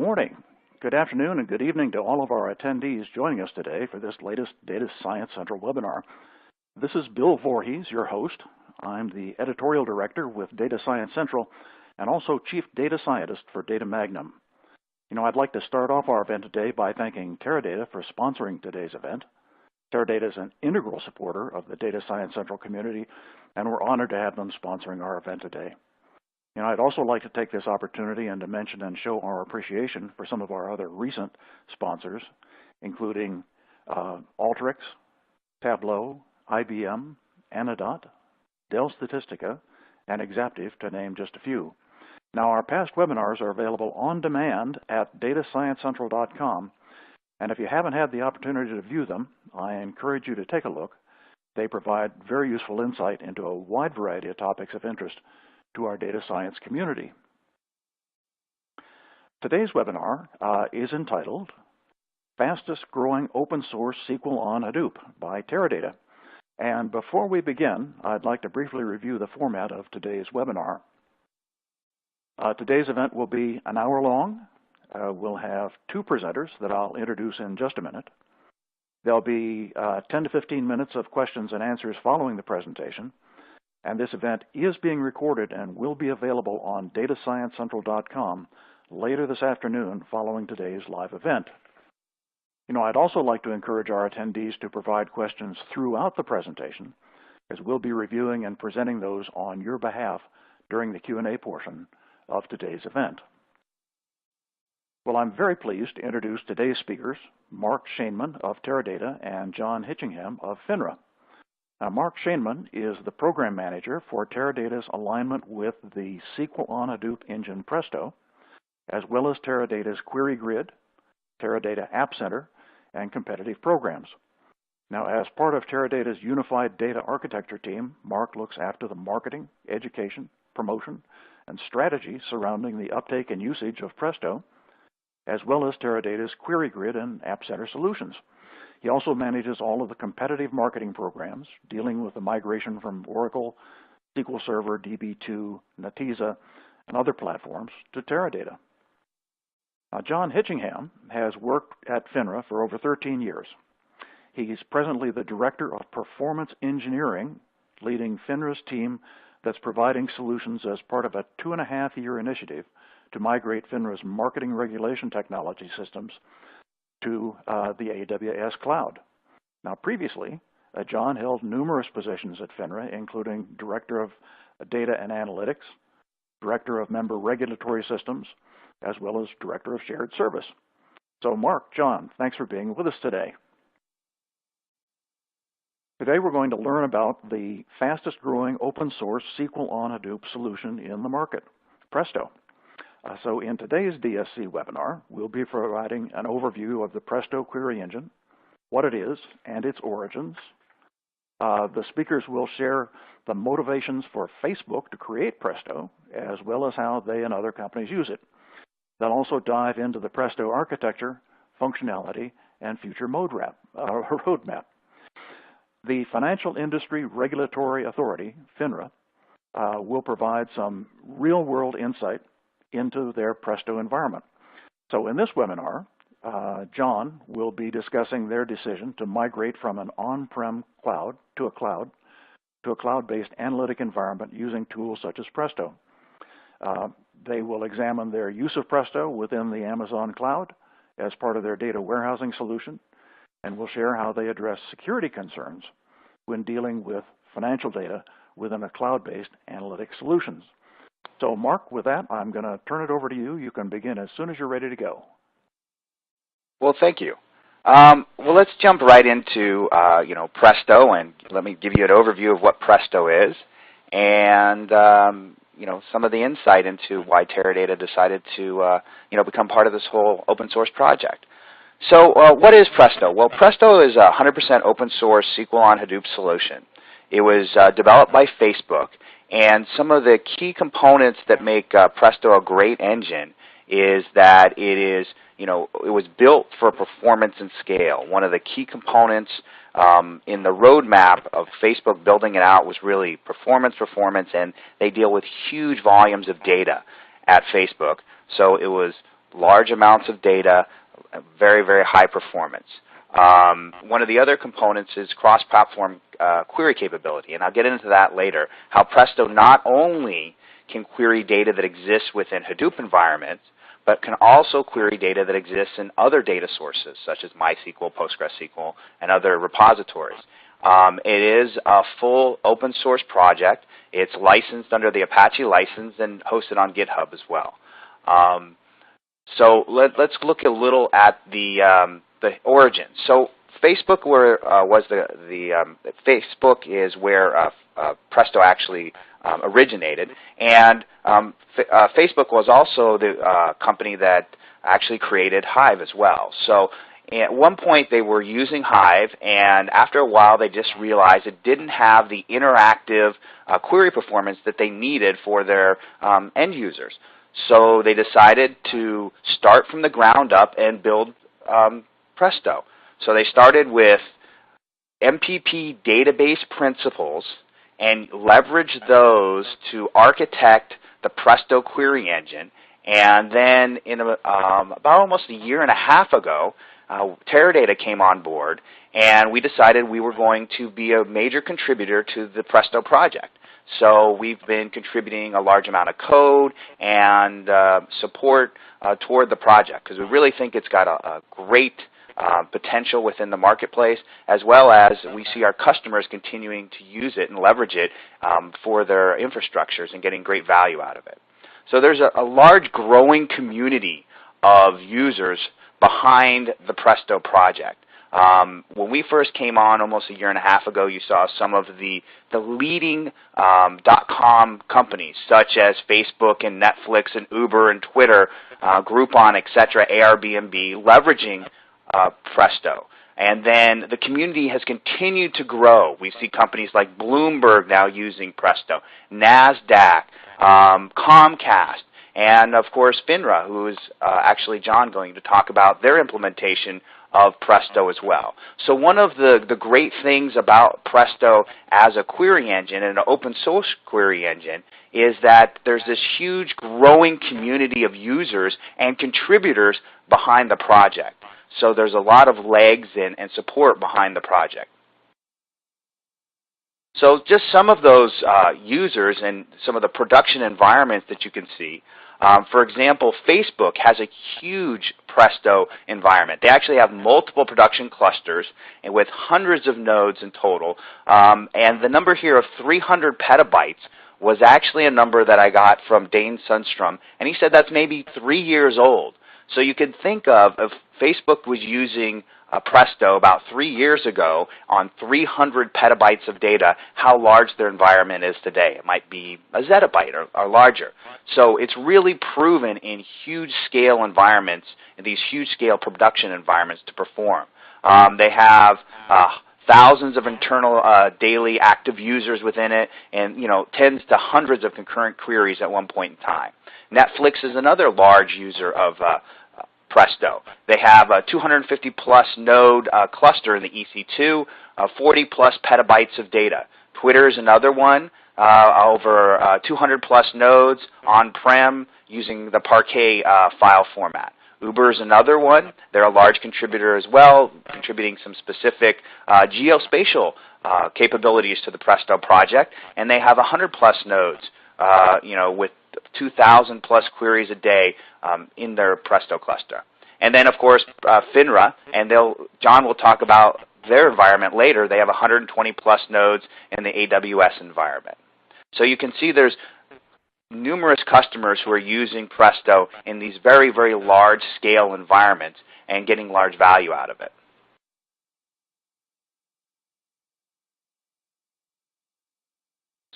morning, good afternoon, and good evening to all of our attendees joining us today for this latest Data Science Central webinar. This is Bill Voorhees, your host. I'm the Editorial Director with Data Science Central and also Chief Data Scientist for Data Magnum. I'd like to start off our event today by thanking Teradata for sponsoring today's event. Teradata is an integral supporter of the Data Science Central community, and we're honored to have them sponsoring our event today. I'd also like to take this opportunity and to mention and show our appreciation for some of our other recent sponsors, including Alteryx, Tableau, IBM, Anodot, Dell Statistica, and Exaptive, to name just a few. Now, our past webinars are available on demand at datasciencecentral.com, and if you haven't had the opportunity to view them, I encourage you to take a look. They provide very useful insight into a wide variety of topics of interest to our data science community. Today's webinar is entitled Fastest Growing Open Source SQL on Hadoop by Teradata. And before we begin, I'd like to briefly review the format of today's webinar. Today's event will be an hour long. We'll have two presenters that I'll introduce in just a minute. There'll be 10 to 15 minutes of questions and answers following the presentation. And this event is being recorded and will be available on datasciencecentral.com later this afternoon following today's live event. I'd also like to encourage our attendees to provide questions throughout the presentation, as we'll be reviewing and presenting those on your behalf during the Q&A portion of today's event. Well, I'm very pleased to introduce today's speakers, Mark Shainman of Teradata and John Hitchingham of FINRA. Now, Mark Shainman is the Program Manager for Teradata's alignment with the SQL on Hadoop engine Presto, as well as Teradata's Query Grid, Teradata App Center, and competitive programs. Now, as part of Teradata's unified data architecture team, Mark looks after the marketing, education, promotion, and strategy surrounding the uptake and usage of Presto, as well as Teradata's Query Grid and App Center solutions. He also manages all of the competitive marketing programs dealing with the migration from Oracle, SQL Server, DB2, Netezza, and other platforms to Teradata. Now, John Hitchingham has worked at FINRA for over 13 years. He's presently the Director of Performance Engineering, leading FINRA's team that's providing solutions as part of a 2.5-year initiative to migrate FINRA's marketing regulation technology systems to the AWS cloud. Now, previously, John held numerous positions at FINRA, including Director of Data and Analytics, Director of Member Regulatory Systems, as well as Director of Shared Service. So, Mark, John, thanks for being with us today. Today, we're going to learn about the fastest growing open source SQL on Hadoop solution in the market, Presto. So in today's DSC webinar, we'll be providing an overview of the Presto query engine, what it is, and its origins. The speakers will share the motivations for Facebook to create Presto, as well as how they and other companies use it. They'll also dive into the Presto architecture, functionality, and future roadmap. The Financial Industry Regulatory Authority, FINRA, will provide some real-world insight into their Presto environment. So in this webinar, John will be discussing their decision to migrate from an on-prem cloud to a cloud-based analytic environment using tools such as Presto. They will examine their use of Presto within the Amazon cloud as part of their data warehousing solution, and will share how they address security concerns when dealing with financial data within a cloud-based analytic solutions. So, Mark, with that, I'm going to turn it over to you. You can begin as soon as you're ready to go. Well, thank you. Well, let's jump right into, Presto, and let me give you an overview of what Presto is, and, some of the insight into why Teradata decided to, become part of this whole open source project. So, what is Presto? Well, Presto is a 100% open source SQL on Hadoop solution. It was developed by Facebook. And some of the key components that make Presto a great engine is that it was built for performance and scale. One of the key components in the roadmap of Facebook building it out was really performance, and they deal with huge volumes of data at Facebook. So it was large amounts of data, very, very high performance. One of the other components is cross-platform query capability, and I'll get into that later, how Presto not only can query data that exists within Hadoop environments, but can also query data that exists in other data sources, such as MySQL, PostgreSQL, and other repositories. It is a full open source project. It's licensed under the Apache license and hosted on GitHub as well. So let's look a little at the origin. So Facebook Facebook is where Presto actually originated, and Facebook was also the company that actually created Hive as well. So at one point they were using Hive, and after a while they just realized it didn't have the interactive query performance that they needed for their end users. So they decided to start from the ground up and build Presto. So they started with MPP database principles and leveraged those to architect the Presto query engine. And then in about almost a year and a half ago, Teradata came on board, and we decided we were going to be a major contributor to the Presto project. So we've been contributing a large amount of code and support toward the project, because we really think it's got a great potential within the marketplace, as well as we see our customers continuing to use it and leverage it for their infrastructures and getting great value out of it. So there's a large growing community of users behind the Presto project. When we first came on almost a year and a half ago, you saw some of the leading .com companies, such as Facebook and Netflix and Uber and Twitter, Groupon, etc., Airbnb, leveraging Presto. And then the community has continued to grow. We see companies like Bloomberg now using Presto, NASDAQ, Comcast, and of course FINRA, who is actually John going to talk about their implementation of Presto as well. So one of the great things about Presto as a query engine and an open source query engine is that there's this huge growing community of users and contributors behind the project. So there's a lot of legs and support behind the project. So just some of those users and some of the production environments that you can see. For example, Facebook has a huge Presto environment. They actually have multiple production clusters and with hundreds of nodes in total. And the number here of 300 petabytes was actually a number that I got from Dane Sundstrom, and he said that's maybe 3 years old. So you can think of if Facebook was using Presto about 3 years ago on 300 petabytes of data, how large their environment is today. It might be a zettabyte or larger. So it's really proven in huge scale environments, in these huge scale production environments to perform. They have thousands of internal daily active users within it, and tens to hundreds of concurrent queries at one point in time. Netflix is another large user of Presto. They have a 250-plus node cluster in the EC2, 40-plus petabytes of data. Twitter is another one, over 200-plus nodes on-prem using the Parquet file format. Uber is another one. They're a large contributor as well, contributing some specific geospatial capabilities to the Presto project, and they have 100-plus nodes, with 2,000-plus queries a day in their Presto cluster. And then, of course, FINRA, and John will talk about their environment later. They have 120-plus nodes in the AWS environment. So you can see there's numerous customers who are using Presto in these very, very large-scale environments and getting large value out of it.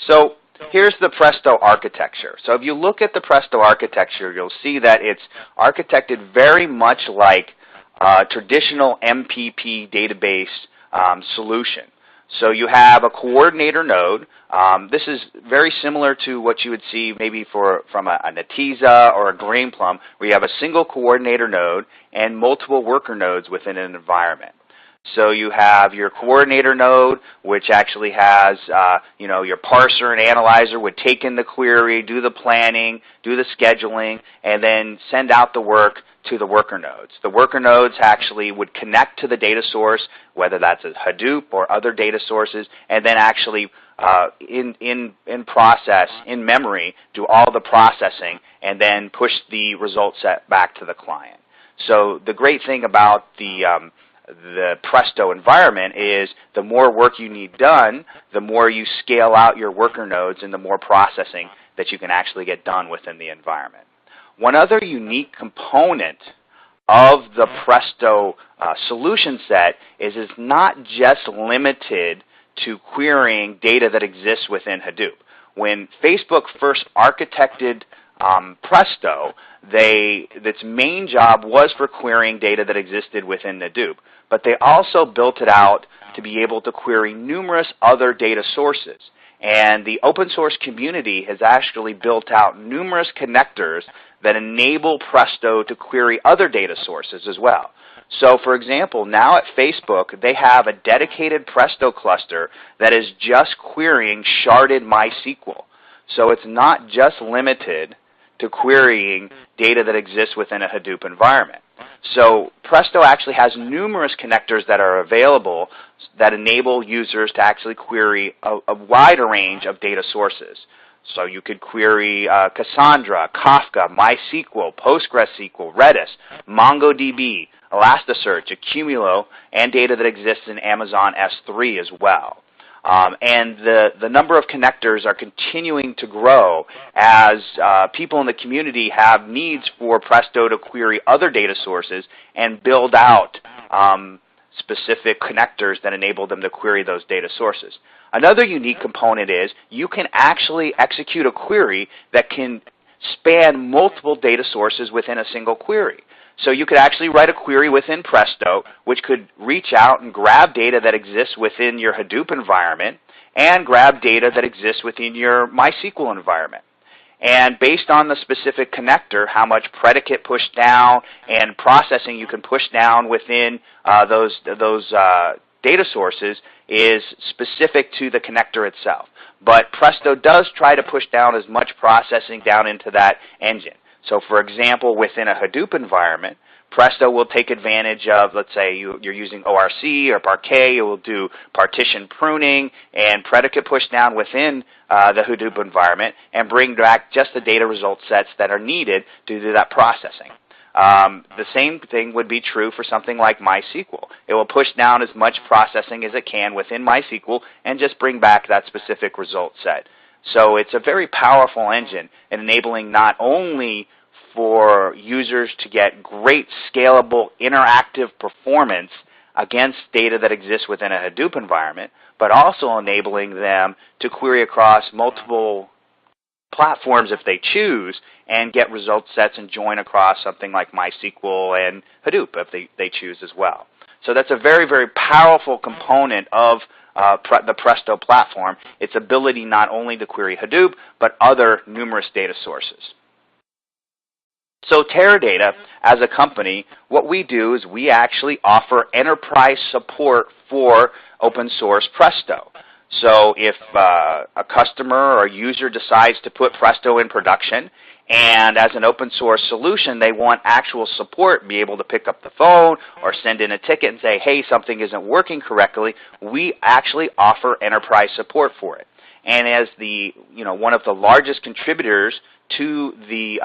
So here's the Presto architecture. So if you look at the Presto architecture, you'll see that it's architected very much like a traditional MPP database solution. So you have a coordinator node. This is very similar to what you would see maybe from a Netezza or a Greenplum, where you have a single coordinator node and multiple worker nodes within an environment. So you have your coordinator node, which actually has, your parser and analyzer would take in the query, do the planning, do the scheduling, and then send out the work to the worker nodes. The worker nodes actually would connect to the data source, whether that's a Hadoop or other data sources, and then actually in process, in memory, do all the processing, and then push the result set back to the client. So the great thing about the Presto environment is the more work you need done, the more you scale out your worker nodes and the more processing that you can actually get done within the environment. One other unique component of the Presto solution set is it's not just limited to querying data that exists within Hadoop. When Facebook first architected Presto, its main job was for querying data that existed within Hadoop, but they also built it out to be able to query numerous other data sources. And the open source community has actually built out numerous connectors that enable Presto to query other data sources as well. So, for example, now at Facebook, they have a dedicated Presto cluster that is just querying sharded MySQL. So it's not just limited to querying data that exists within a Hadoop environment. So Presto actually has numerous connectors that are available that enable users to actually query a wider range of data sources. So you could query Cassandra, Kafka, MySQL, PostgreSQL, Redis, MongoDB, Elasticsearch, Accumulo, and data that exists in Amazon S3 as well. And the number of connectors are continuing to grow as people in the community have needs for Presto to query other data sources and build out specific connectors that enable them to query those data sources. Another unique component is you can actually execute a query that can span multiple data sources within a single query. So you could actually write a query within Presto, which could reach out and grab data that exists within your Hadoop environment and grab data that exists within your MySQL environment. And based on the specific connector, how much predicate push down and processing you can push down within those data sources is specific to the connector itself. But Presto does try to push down as much processing down into that engine. So for example, within a Hadoop environment, Presto will take advantage of, let's say you're using ORC or Parquet, it will do partition pruning and predicate push down within the Hadoop environment and bring back just the data result sets that are needed to do that processing. The same thing would be true for something like MySQL. It will push down as much processing as it can within MySQL and just bring back that specific result set. So it's a very powerful engine in enabling not only for users to get great scalable interactive performance against data that exists within a Hadoop environment, but also enabling them to query across multiple platforms if they choose and get result sets and join across something like MySQL and Hadoop if they choose as well. So that's a very, very powerful component of the Presto platform, its ability not only to query Hadoop, but other numerous data sources. So Teradata, as a company, what we do is we actually offer enterprise support for open source Presto. So if a customer or a user decides to put Presto in production, and as an open source solution, they want actual support, be able to pick up the phone or send in a ticket and say, hey, something isn't working correctly, we actually offer enterprise support for it. And as one of the largest contributors to the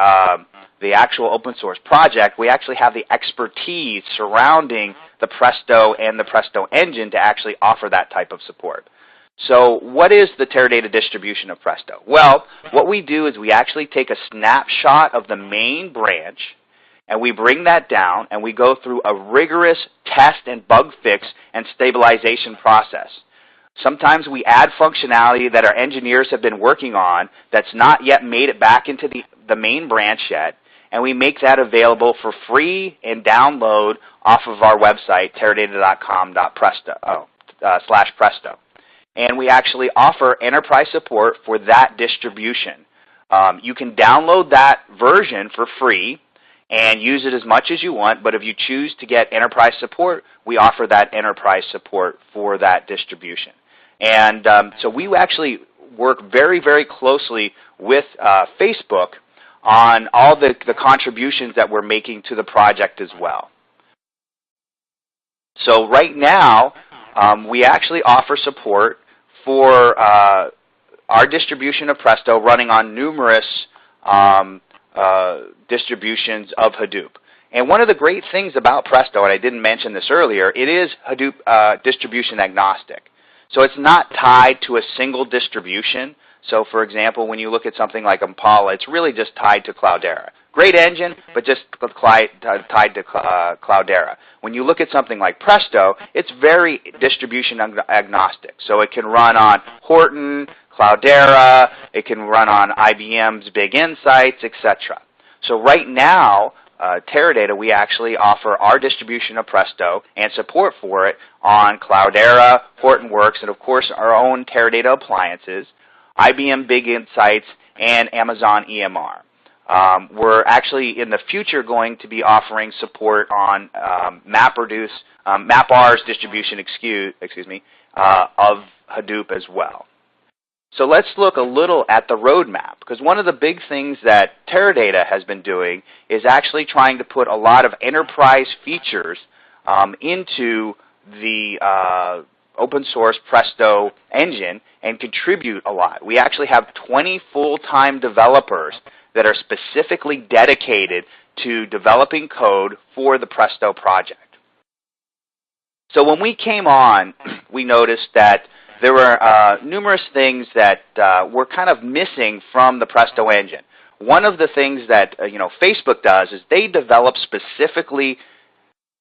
actual open source project, we actually have the expertise surrounding the Presto and the Presto engine to actually offer that type of support. So what is the Teradata distribution of Presto? Well, what we do is we actually take a snapshot of the main branch, and we bring that down, and we go through a rigorous test and bug fix and stabilization process. Sometimes we add functionality that our engineers have been working on that's not yet made it back into the main branch yet, and we make that available for free and download off of our website, teradata.com/Presto. And we actually offer enterprise support for that distribution. You can download that version for free, and use it as much as you want, but if you choose to get enterprise support, we offer that enterprise support for that distribution. And so we actually work very, very closely with Facebook on all the contributions that we're making to the project as well. So right now, we actually offer support for our distribution of Presto running on numerous distributions of Hadoop. And one of the great things about Presto, and I didn't mention this earlier, it is Hadoop distribution agnostic. So it's not tied to a single distribution. So for example, when you look at something like Impala, it's really just tied to Cloudera. Great engine, but just tied to Cloudera. When you look at something like Presto, it's very distribution agnostic. So it can run on Horton, Cloudera, it can run on IBM's Big Insights, etc. So right now, Teradata, we actually offer our distribution of Presto and support for it on Cloudera, Hortonworks, and of course our own Teradata appliances, IBM Big Insights, and Amazon EMR. We're actually in the future going to be offering support on MapR's distribution, of Hadoop as well. So let's look a little at the roadmap, because one of the big things that Teradata has been doing is actually trying to put a lot of enterprise features into the open source Presto engine and contribute a lot. We actually have 20 full-time developers that are specifically dedicated to developing code for the Presto project. So when we came on, we noticed that there were numerous things that were kind of missing from the Presto engine. One of the things that Facebook does is they develop specifically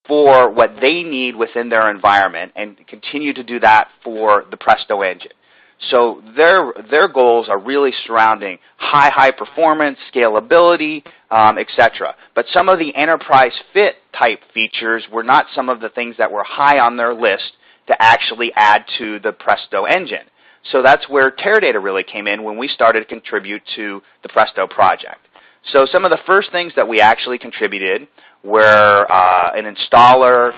for what they need within their environment and continue to do that for the Presto engine. So their goals are really surrounding high performance, scalability, etc. But some of the enterprise fit type features were not some of the things that were high on their list to actually add to the Presto engine. So that's where Teradata really came in when we started to contribute to the Presto project. So some of the first things that we actually contributed were an installer,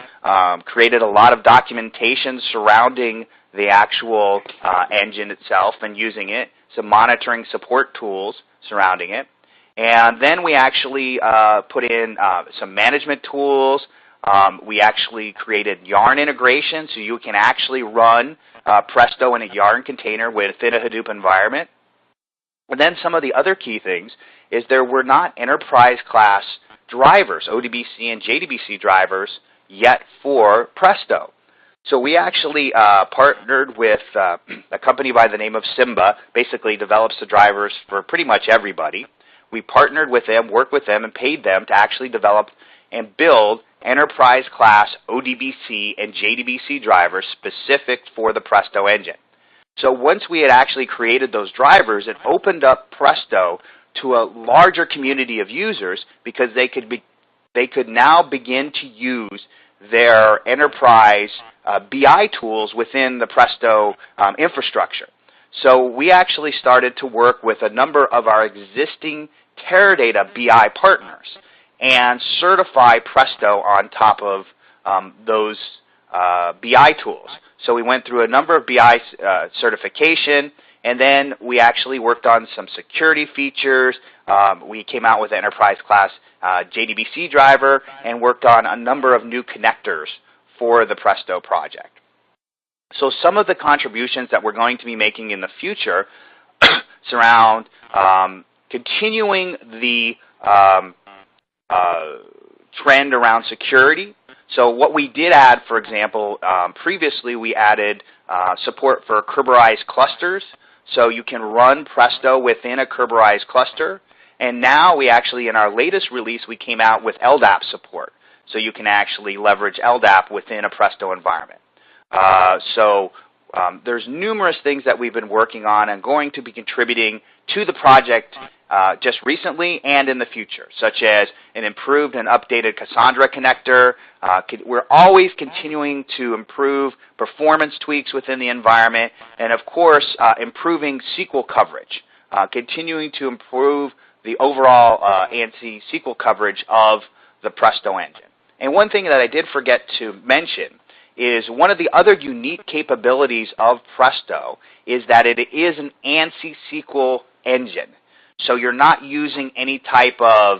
created a lot of documentation surrounding the actual engine itself and using it, some monitoring support tools surrounding it. And then we actually put in some management tools. We actually created Yarn integration, so you can actually run Presto in a Yarn container within a Hadoop environment. And then some of the other key things is there were not enterprise class drivers, ODBC and JDBC drivers, yet for Presto. So we actually partnered with a company by the name of Simba, basically develops the drivers for pretty much everybody. We partnered with them, worked with them, and paid them to actually develop and build enterprise class ODBC and JDBC drivers specific for the Presto engine. So once we had actually created those drivers, it opened up Presto to a larger community of users because they could now begin to use their enterprise BI tools within the Presto infrastructure. So we actually started to work with a number of our existing Teradata BI partners and certify Presto on top of those BI tools. So we went through a number of BI certification, and then we actually worked on some security features. We came out with enterprise class JDBC driver and worked on a number of new connectors for the Presto project. So some of the contributions that we're going to be making in the future surround continuing the trend around security. So what we did add, for example, previously we added support for Kerberized clusters. So you can run Presto within a Kerberized cluster. And now we actually, in our latest release, we came out with LDAP support. So you can actually leverage LDAP within a Presto environment. There's numerous things that we've been working on and going to be contributing to the project just recently and in the future, such as an improved and updated Cassandra connector. We're always continuing to improve performance tweaks within the environment, and of course, improving SQL coverage, continuing to improve the overall ANSI SQL coverage of the Presto engine. And one thing that I did forget to mention is one of the other unique capabilities of Presto is that it is an ANSI SQL engine. So you're not using any type of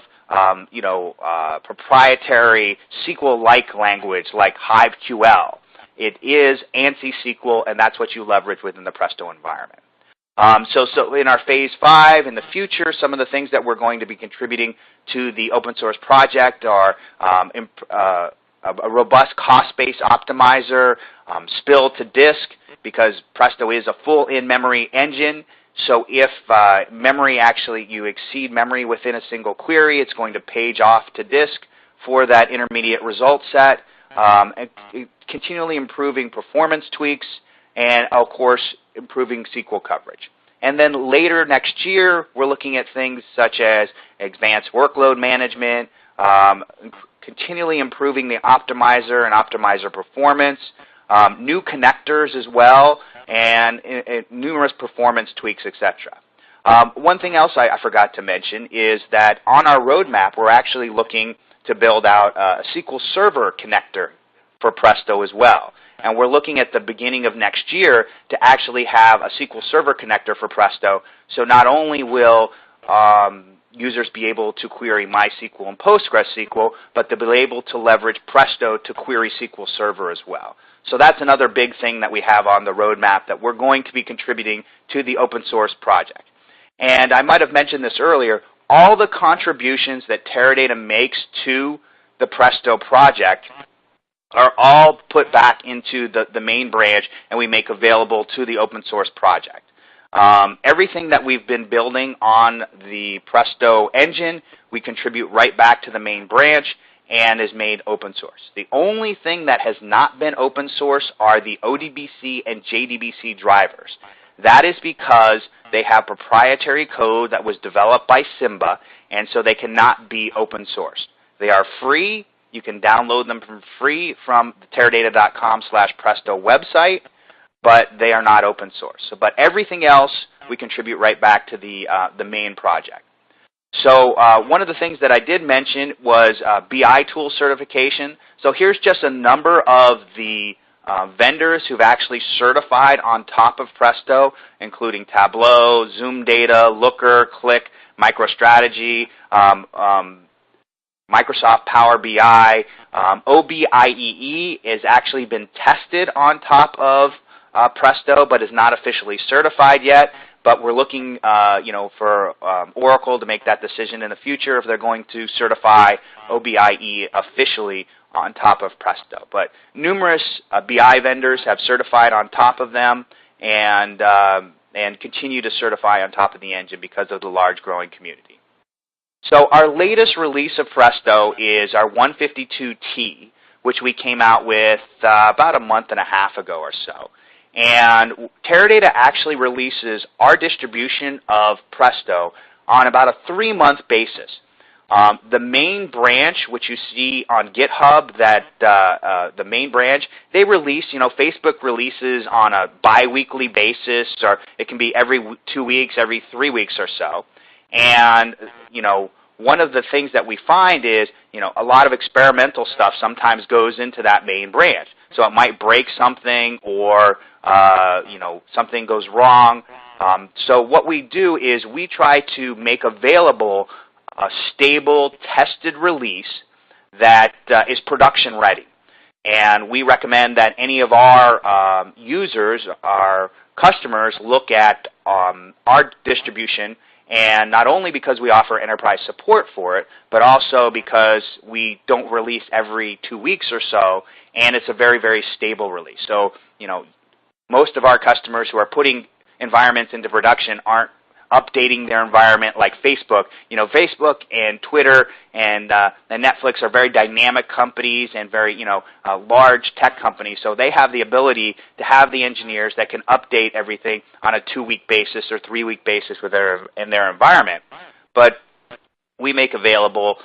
proprietary SQL-like language like HiveQL. It is ANSI SQL, and that's what you leverage within the Presto environment. So in our Phase 5, in the future, some of the things that we're going to be contributing to the open source project are a robust cost-based optimizer, spill to disk, because Presto is a full in-memory engine. So if you exceed memory within a single query, it's going to page off to disk for that intermediate result set, and continually improving performance tweaks, and of course, improving SQL coverage. And then later next year, we're looking at things such as advanced workload management, continually improving the optimizer and optimizer performance, new connectors as well, and numerous performance tweaks, etc. One thing else I forgot to mention is that on our roadmap, we're actually looking to build out a SQL Server connector for Presto as well. And we're looking at the beginning of next year to actually have a SQL Server connector for Presto. So not only will users be able to query MySQL and PostgreSQL, but they'll be able to leverage Presto to query SQL Server as well. So that's another big thing that we have on the roadmap that we're going to be contributing to the open source project. And I might have mentioned this earlier, all the contributions that Teradata makes to the Presto project are all put back into the main branch, and we make available to the open source project. Everything that we've been building on the Presto engine, we contribute right back to the main branch and is made open source. The only thing that has not been open source are the ODBC and JDBC drivers. That is because they have proprietary code that was developed by Simba, and so they cannot be open sourced. They are free. You can download them for free from the teradata.com/Presto website, but they are not open source. But everything else we contribute right back to the main project. So one of the things that I did mention was BI tool certification. So here's just a number of the vendors who've actually certified on top of Presto, including Tableau, Zoom Data, Looker, Qlik, MicroStrategy, Microsoft Power BI. OBIEE has actually been tested on top of Presto, but is not officially certified yet. But we're looking, for Oracle to make that decision in the future if they're going to certify OBIEE officially on top of Presto. But numerous BI vendors have certified on top of them, and continue to certify on top of the engine because of the large growing community. So our latest release of Presto is our 152T, which we came out with about a month and a half ago or so. And Teradata actually releases our distribution of Presto on about a 3-month basis. The main branch, which you see on GitHub, the main branch, they release, Facebook releases on a bi-weekly basis, or it can be every 2 weeks, every 3 weeks or so. And, one of the things that we find is, a lot of experimental stuff sometimes goes into that main branch. So it might break something, or, something goes wrong. So what we do is we try to make available a stable, tested release that is production ready. And we recommend that any of our users, our customers, look at our distribution, and not only because we offer enterprise support for it, but also because we don't release every 2 weeks or so, and it's a very, very stable release. So, most of our customers who are putting environments into production aren't updating their environment like Facebook. Facebook and Twitter and Netflix are very dynamic companies and very, large tech companies. So they have the ability to have the engineers that can update everything on a 2-week basis or 3-week basis in their environment. But we make available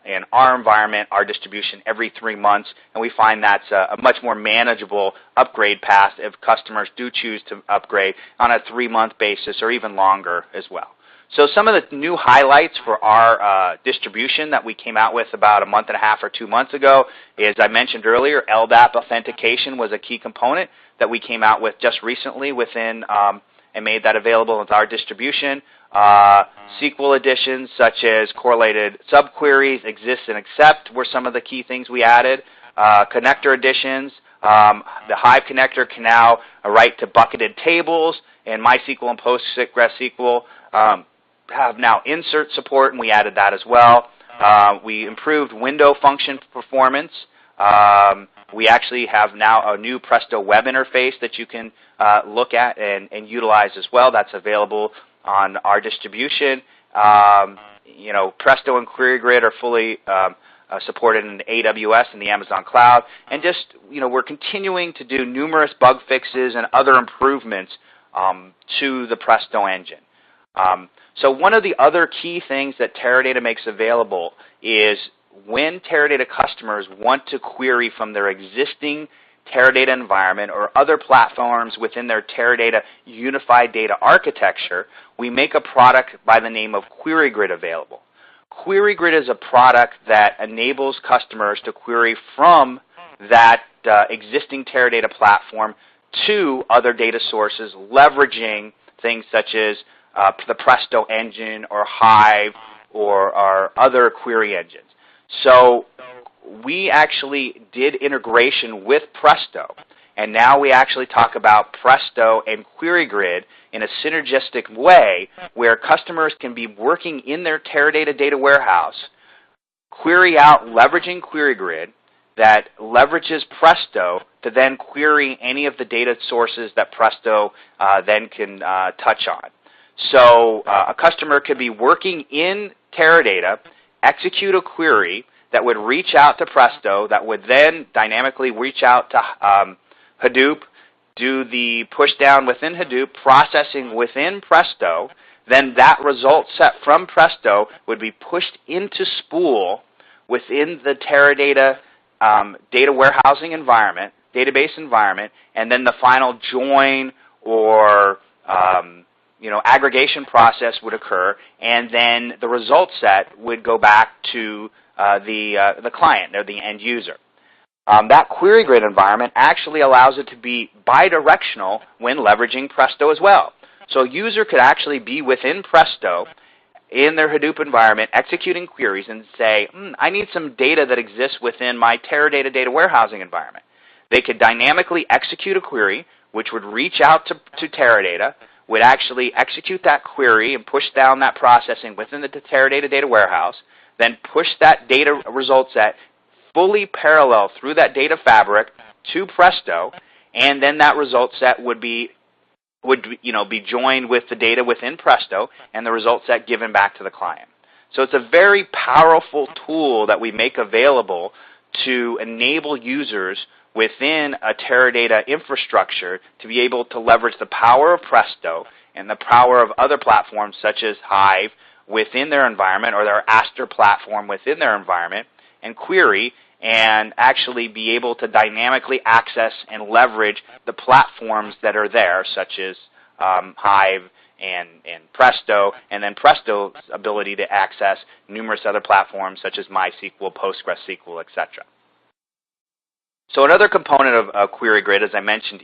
in our environment, our distribution, every 3 months, and we find that's a much more manageable upgrade path if customers do choose to upgrade on a 3-month basis or even longer as well. So some of the new highlights for our distribution that we came out with about a month and a half or 2 months ago is, I mentioned earlier, LDAP authentication was a key component that we came out with just recently within and made that available with our distribution. SQL additions such as correlated subqueries, exist and accept were some of the key things we added. Connector additions, the Hive connector can now write to bucketed tables, and MySQL and PostgreSQL have now insert support, and we added that as well. We improved window function performance. We actually have now a new Presto web interface that you can look at and utilize as well. That's available on our distribution. Presto and QueryGrid are fully supported in AWS and the Amazon Cloud. And just, we're continuing to do numerous bug fixes and other improvements to the Presto engine. So one of the other key things that Teradata makes available is when Teradata customers want to query from their existing Teradata environment or other platforms within their Teradata unified data architecture, we make a product by the name of QueryGrid available. QueryGrid is a product that enables customers to query from that existing Teradata platform to other data sources, leveraging things such as the Presto engine or Hive or our other query engines. So we actually did integration with Presto, and now we actually talk about Presto and QueryGrid in a synergistic way where customers can be working in their Teradata data warehouse, query out leveraging QueryGrid that leverages Presto to then query any of the data sources that Presto then can touch on. So a customer could be working in Teradata, execute a query that would reach out to Presto, that would then dynamically reach out to Hadoop, do the push down within Hadoop, processing within Presto, then that result set from Presto would be pushed into Spool within the Teradata data warehousing environment, database environment, and then the final join or aggregation process would occur, and then the result set would go back to the client or the end user. That QueryGrid environment actually allows it to be bidirectional when leveraging Presto as well. So a user could actually be within Presto in their Hadoop environment executing queries and say, I need some data that exists within my Teradata data warehousing environment. They could dynamically execute a query, which would reach out to Teradata, would actually execute that query and push down that processing within the Teradata data warehouse, then push that data result set fully parallel through that data fabric to Presto, and then that result set would be joined with the data within Presto and the result set given back to the client. So it's a very powerful tool that we make available to enable users within a Teradata infrastructure to be able to leverage the power of Presto and the power of other platforms such as Hive within their environment or their Aster platform within their environment and query and actually be able to dynamically access and leverage the platforms that are there, such as Hive and Presto, and then Presto's ability to access numerous other platforms such as MySQL, PostgreSQL, etc. So another component of QueryGrid, as I mentioned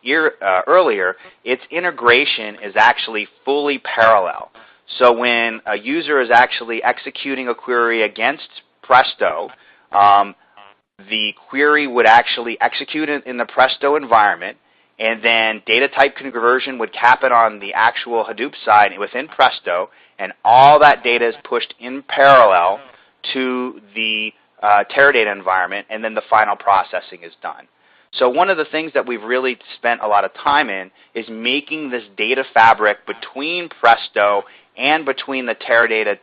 earlier, its integration is actually fully parallel. So when a user is actually executing a query against Presto, the query would actually execute in the Presto environment, and then data type conversion would cap it on the actual Hadoop side within Presto, and all that data is pushed in parallel to the Teradata environment, and then the final processing is done. So one of the things that we've really spent a lot of time in is making this data fabric between Presto and between the Teradata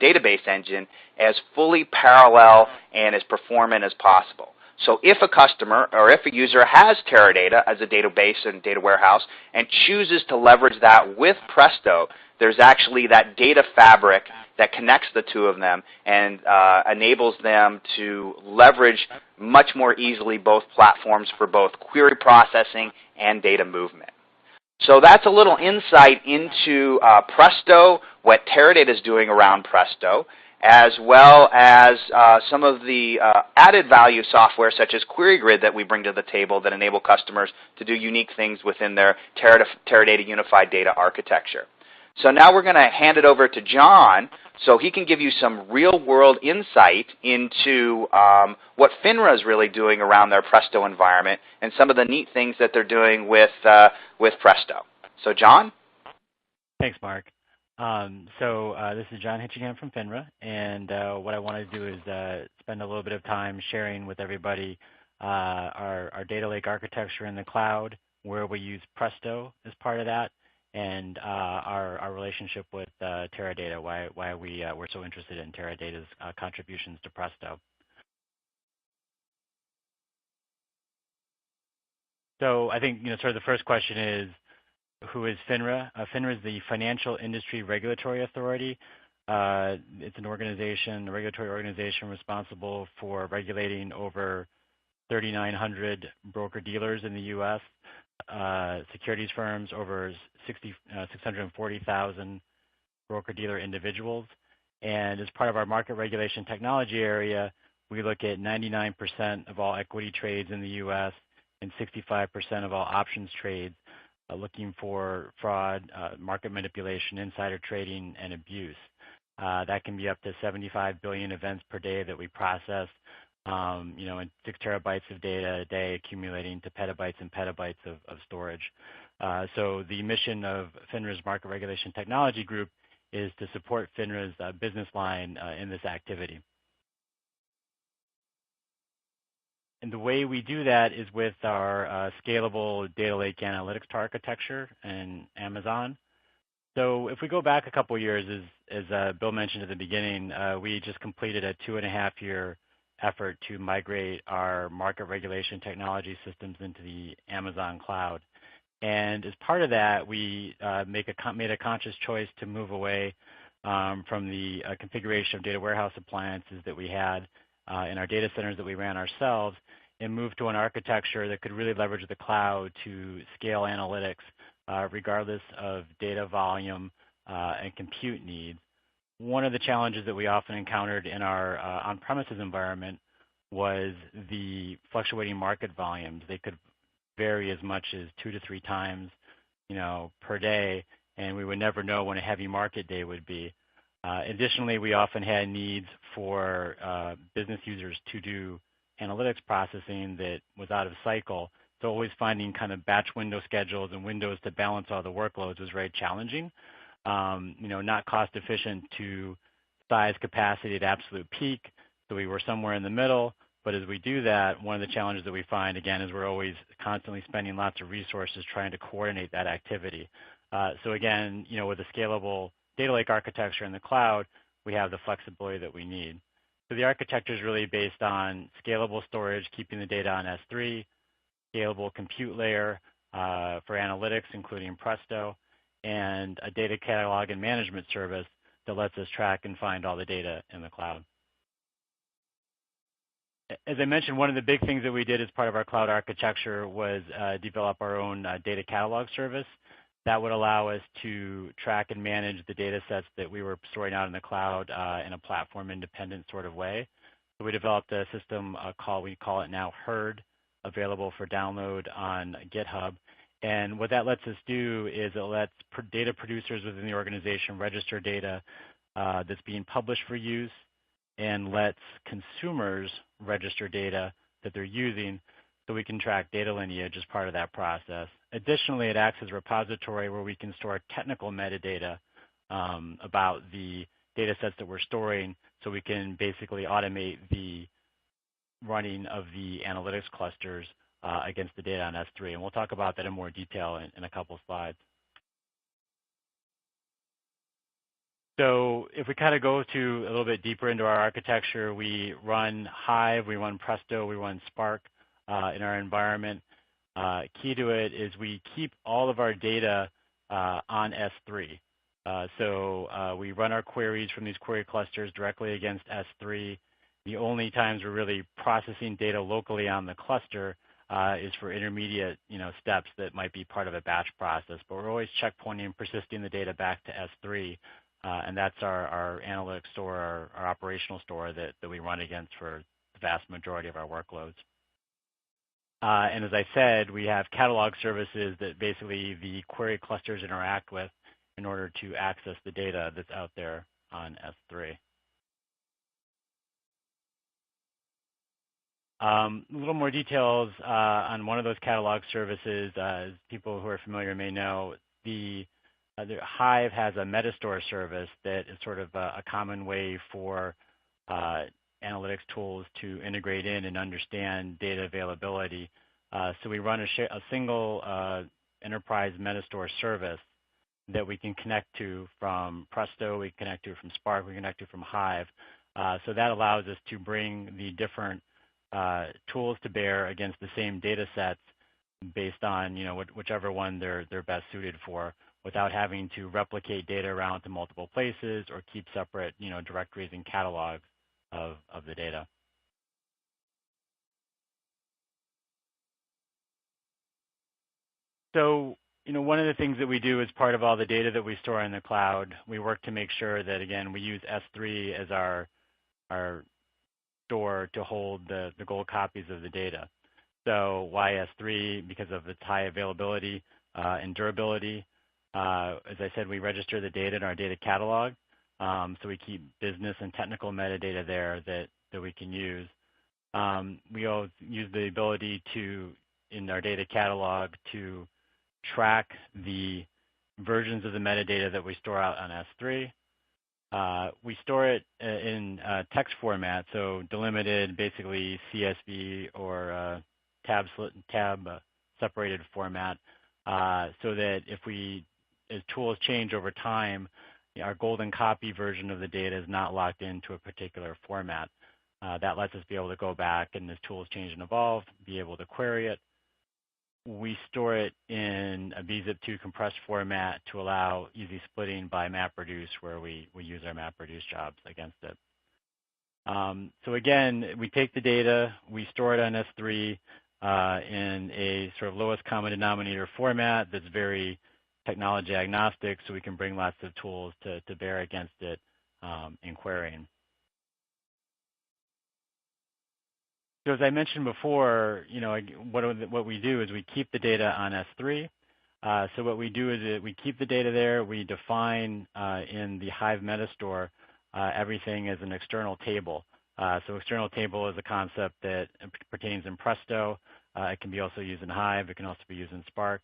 database engine as fully parallel and as performant as possible. So if a customer or if a user has Teradata as a database and data warehouse and chooses to leverage that with Presto, there's actually that data fabric that connects the two of them and enables them to leverage much more easily both platforms for both query processing and data movement. So that's a little insight into Presto, what Teradata is doing around Presto, as well as some of the added value software such as QueryGrid that we bring to the table that enable customers to do unique things within their Teradata Unified Data Architecture. So now we're going to hand it over to John so he can give you some real-world insight into what FINRA is really doing around their Presto environment and some of the neat things that they're doing with Presto. So John? Thanks, Mark. This is John Hitchingham from FINRA, and what I want to do is spend a little bit of time sharing with everybody our data lake architecture in the cloud, where we use Presto as part of that, and our relationship with Teradata, why we're so interested in Teradata's contributions to Presto. So I think sort of the first question is, who is FINRA? FINRA is the Financial Industry Regulatory Authority. It's an organization, a regulatory organization responsible for regulating over 3,900 broker-dealers in the U.S., securities firms, over 640,000 broker-dealer individuals. And as part of our market regulation technology area, we look at 99% of all equity trades in the U.S. and 65% of all options trades, looking for fraud, market manipulation, insider trading, and abuse. That can be up to 75 billion events per day that we process, and 6 terabytes of data a day, accumulating to petabytes and petabytes of storage. So the mission of FINRA's Market Regulation Technology Group is to support FINRA's business line in this activity. And the way we do that is with our scalable data lake analytics architecture in Amazon. So if we go back a couple of years, as Bill mentioned at the beginning, we just completed a 2.5-year effort to migrate our market regulation technology systems into the Amazon cloud. And as part of that, we made a conscious choice to move away from the configuration of data warehouse appliances that we had in our data centers that we ran ourselves, and move to an architecture that could really leverage the cloud to scale analytics regardless of data volume and compute needs. One of the challenges that we often encountered in our on-premises environment was the fluctuating market volumes. They could vary as much as 2 to 3 times, per day, and we would never know when a heavy market day would be. Additionally, we often had needs for business users to do analytics processing that was out of cycle. So always finding kind of batch window schedules and windows to balance all the workloads was very challenging. Not cost efficient to size capacity at absolute peak. So we were somewhere in the middle. But as we do that, one of the challenges that we find, again, is we're always constantly spending lots of resources trying to coordinate that activity. So again, with a scalable data lake architecture in the cloud, we have the flexibility that we need. So the architecture is really based on scalable storage, keeping the data on S3, scalable compute layer for analytics, including Presto, and a data catalog and management service that lets us track and find all the data in the cloud. As I mentioned, one of the big things that we did as part of our cloud architecture was develop our own data catalog service that would allow us to track and manage the data sets that we were storing out in the cloud in a platform-independent sort of way. So we developed a system we call it now HERD, available for download on GitHub. And what that lets us do is it lets data producers within the organization register data that's being published for use, and lets consumers register data that they're using, so we can track data lineage as part of that process. Additionally, it acts as a repository where we can store technical metadata about the data sets that we're storing, so we can basically automate the running of the analytics clusters against the data on S3. And we'll talk about that in more detail in a couple of slides. So if we kind of go to a little bit deeper into our architecture, we run Hive, we run Presto, we run Spark in our environment. Key to it is we keep all of our data on S3. So we run our queries from these query clusters directly against S3. The only times we're really processing data locally on the cluster is for intermediate steps that might be part of a batch process. But we're always checkpointing and persisting the data back to S3, and that's our analytics store, our operational store that we run against for the vast majority of our workloads. And as I said, we have catalog services that basically the query clusters interact with in order to access the data that's out there on S3. A little more details on one of those catalog services. As people who are familiar may know, the Hive has a Metastore service that is sort of a common way for analytics tools to integrate in and understand data availability. So we run a single enterprise Metastore service that we can connect to from Presto, we connect to from Spark, we connect to from Hive. So that allows us to bring the different tools to bear against the same data sets based on whichever one they're best suited for, without having to replicate data around to multiple places or keep separate directories and catalogs of the data. So one of the things that we do as part of all the data that we store in the cloud, we work to make sure that, again, we use S3 as our store to hold the gold copies of the data. So why S3? Because of its high availability and durability. As I said, we register the data in our data catalog, so we keep business and technical metadata there that we can use. We also use the ability to, in our data catalog, to track the versions of the metadata that we store out on S3. We store it in text format, so delimited, basically CSV or tab separated format, so that as tools change over time, our golden copy version of the data is not locked into a particular format. That lets us be able to go back and, as tools change and evolve, be able to query it. We store it in a bzip2 compressed format to allow easy splitting by MapReduce, where we use our MapReduce jobs against it. So again, we take the data, we store it on S3 in a sort of lowest common denominator format that's very technology agnostic, so we can bring lots of tools to bear against it in querying. So as I mentioned before, what we do is we keep the data on S3. So what we do is we keep the data there. We define in the Hive Metastore everything as an external table. So external table is a concept that pertains in Presto. It can be also used in Hive. It can also be used in Spark.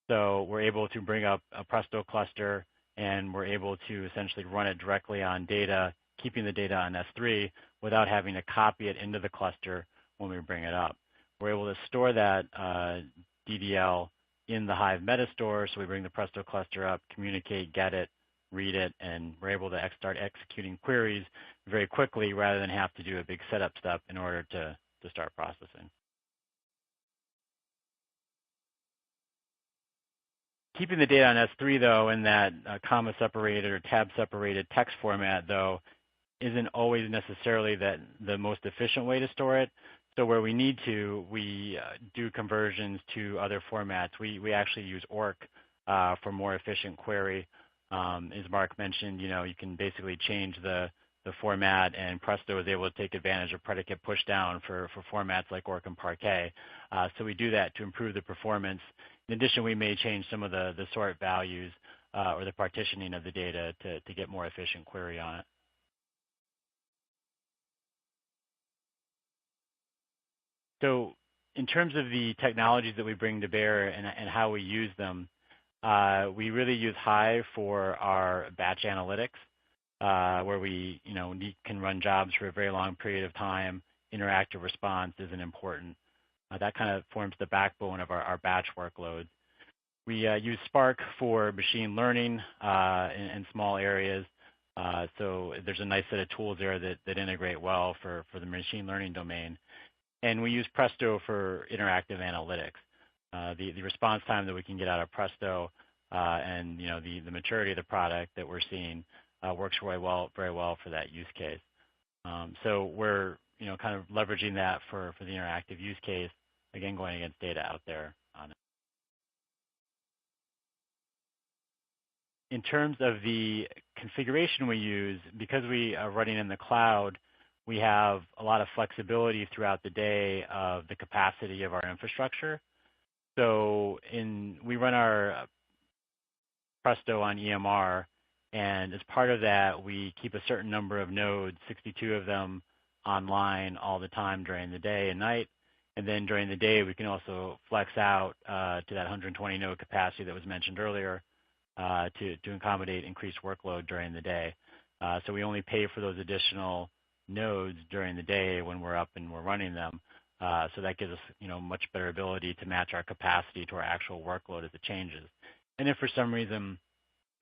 So we're able to bring up a Presto cluster, and we're able to essentially run it directly on data, keeping the data on S3 without having to copy it into the cluster when we bring it up. We're able to store that DDL in the Hive Metastore, so we bring the Presto cluster up, communicate, get it, read it, and we're able to start executing queries very quickly rather than have to do a big setup step in order to start processing. Keeping the data on S3, though, in that comma-separated or tab-separated text format, though, isn't always necessarily the most efficient way to store it. So where we need to, we do conversions to other formats. We actually use ORC for more efficient query. As Mark mentioned, you can basically change the format, and Presto is able to take advantage of predicate pushdown for formats like ORC and Parquet. So we do that to improve the performance. In addition, we may change some of the sort values or the partitioning of the data to get more efficient query on it. So in terms of the technologies that we bring to bear and how we use them, we really use Hive for our batch analytics, where we can run jobs for a very long period of time. Interactive response isn't important. That kind of forms the backbone of our batch workloads. We use Spark for machine learning in small areas. So there's a nice set of tools there that integrate well for the machine learning domain. And we use Presto for interactive analytics. The response time that we can get out of Presto and the maturity of the product that we're seeing works very well for that use case. So we're kind of leveraging that for the interactive use case. again, going against data out there on it. In terms of the configuration we use, because we are running in the cloud, we have a lot of flexibility throughout the day of the capacity of our infrastructure. So we run our Presto on EMR, and as part of that, we keep a certain number of nodes, 62 of them, online all the time during the day and night. And then during the day, we can also flex out to that 120 node capacity that was mentioned earlier to accommodate increased workload during the day. So we only pay for those additional nodes during the day when we're up and we're running them. So that gives us, much better ability to match our capacity to our actual workload as it changes. And if for some reason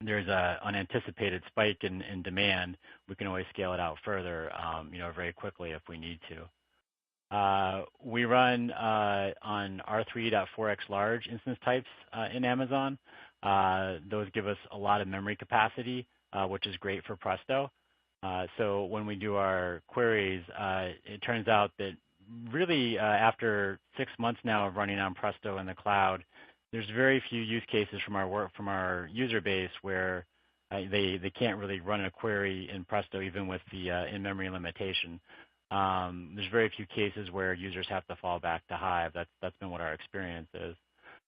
there's an unanticipated spike in demand, we can always scale it out further, very quickly if we need to. We run on R3.4x large instance types in Amazon. Those give us a lot of memory capacity, which is great for Presto. So when we do our queries, it turns out that really after 6 months now of running on Presto in the cloud, there's very few use cases from our user base where they can't really run a query in Presto even with the in-memory limitation. There's very few cases where users have to fall back to Hive. That's been what our experience is.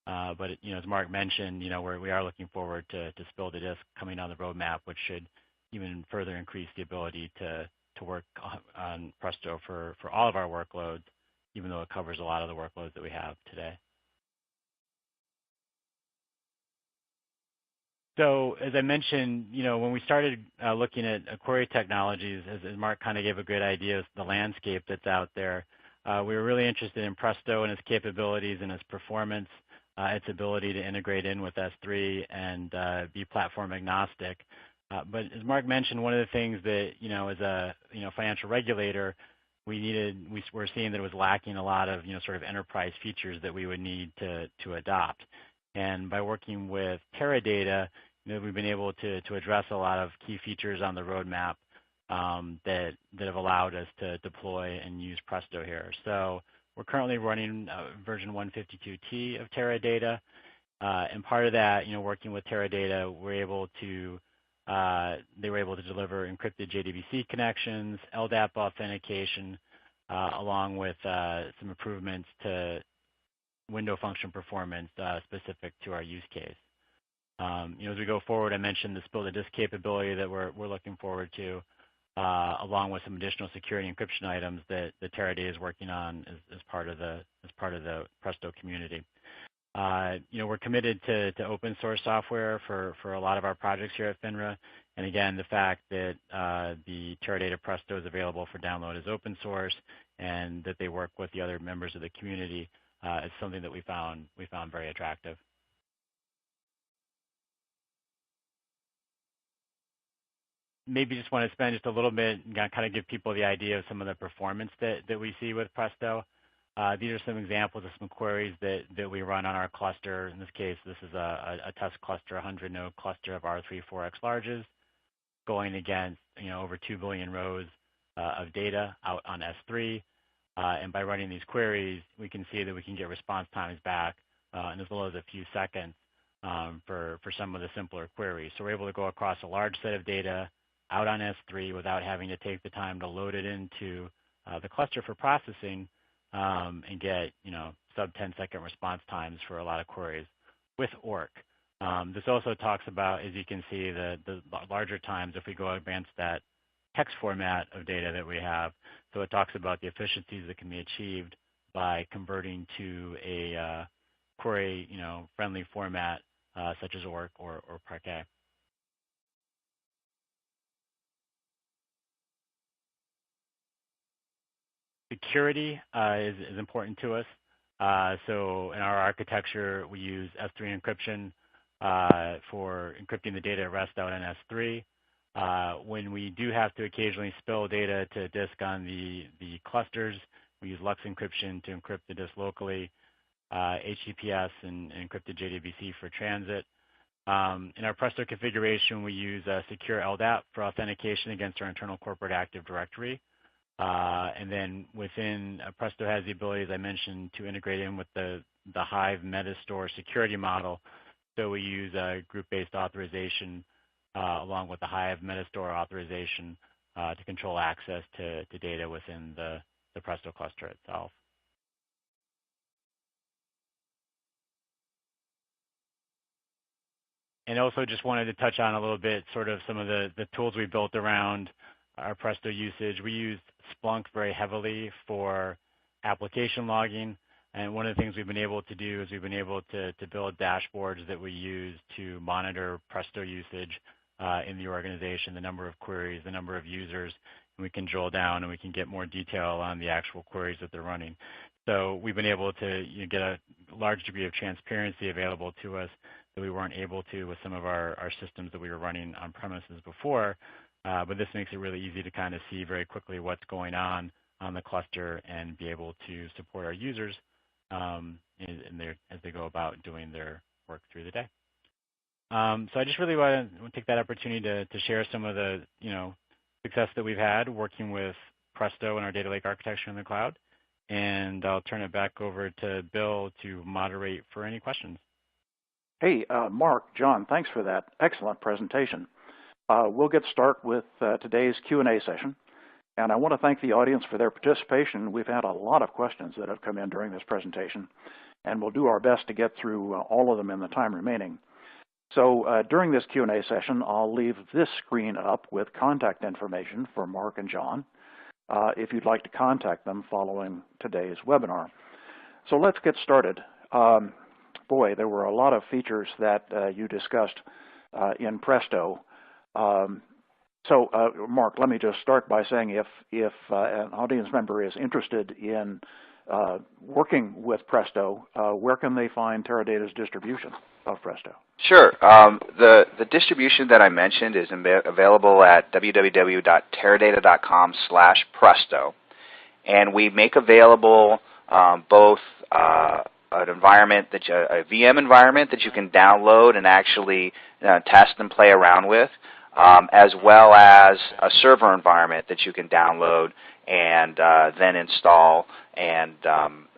But as Mark mentioned, we are looking forward to Spill the Disk coming on the roadmap, which should even further increase the ability to work on Presto for all of our workloads, even though it covers a lot of the workloads that we have today. So as I mentioned, when we started looking at query technologies, as Mark kind of gave a good idea of the landscape that's out there, we were really interested in Presto and its capabilities and its performance, its ability to integrate in with S3 and be platform agnostic. But as Mark mentioned, one of the things that, as a financial regulator, we were seeing that it was lacking a lot of sort of enterprise features that we would need to adopt. And by working with Teradata, we've been able to address a lot of key features on the roadmap that have allowed us to deploy and use Presto here. So we're currently running version 152T of Teradata, and part of that, working with Teradata, they were able to deliver encrypted JDBC connections, LDAP authentication, along with some improvements to window function performance specific to our use case. As we go forward, I mentioned the Spill the Disk capability that we're looking forward to, along with some additional security encryption items that Teradata is working on as part of the Presto community. We're committed to open source software for a lot of our projects here at FINRA. And again, the fact that the Teradata Presto is available for download as open source and that they work with the other members of the community is something that we found very attractive. Maybe just want to spend just a little bit and kind of give people the idea of some of the performance that we see with Presto. These are some examples of some queries that we run on our cluster. In this case, this is a test cluster, 100-node cluster of R3/4x larges, going against over 2 billion rows of data out on S3. And by running these queries, we can see that we can get response times back in as little as a few seconds for some of the simpler queries. So we're able to go across a large set of data out on S3 without having to take the time to load it into the cluster for processing and get sub 10-second response times for a lot of queries with ORC. This also talks about, as you can see, the larger times if we go against that text format of data that we have. So it talks about the efficiencies that can be achieved by converting to a query friendly format such as ORC or Parquet. Security is important to us. So in our architecture, we use S3 encryption for encrypting the data at rest out on S3. When we do have to occasionally spill data to disk on the clusters, we use LUX encryption to encrypt the disk locally, HTTPS and encrypted JDBC for transit. In our Presto configuration, we use secure LDAP for authentication against our internal corporate Active Directory. And then within Presto has the ability, as I mentioned, to integrate in with the Hive Metastore security model. So we use a group-based authorization along with the Hive Metastore authorization to control access to data within the Presto cluster itself. And also just wanted to touch on a little bit sort of some of the tools we built around our Presto usage. We used Splunk very heavily for application logging. And one of the things we've been able to do is we've been able to build dashboards that we use to monitor Presto usage in the organization, the number of queries, the number of users, and we can drill down and we can get more detail on the actual queries that they're running. So we've been able to get a large degree of transparency available to us that we weren't able to with some of our systems that we were running on premises before. But this makes it really easy to kind of see very quickly what's going on the cluster and be able to support our users as they go about doing their work through the day. So I just really want to take that opportunity to share some of the success that we've had working with Presto and our data lake architecture in the cloud. And I'll turn it back over to Bill to moderate for any questions. Hey, Mark, John, thanks for that excellent presentation. We'll get started with today's Q&A session. And I want to thank the audience for their participation. We've had a lot of questions that have come in during this presentation, and we'll do our best to get through all of them in the time remaining. So during this Q&A session, I'll leave this screen up with contact information for Mark and John if you'd like to contact them following today's webinar. So let's get started. Boy, there were a lot of features that you discussed in Presto. So, Mark, let me just start by saying if an audience member is interested in working with Presto, where can they find Teradata's distribution of Presto? Sure. The distribution that I mentioned is available at www.teradata.com/Presto. And we make available both an environment, a VM environment that you can download and actually test and play around with, as well as a server environment that you can download and then install. And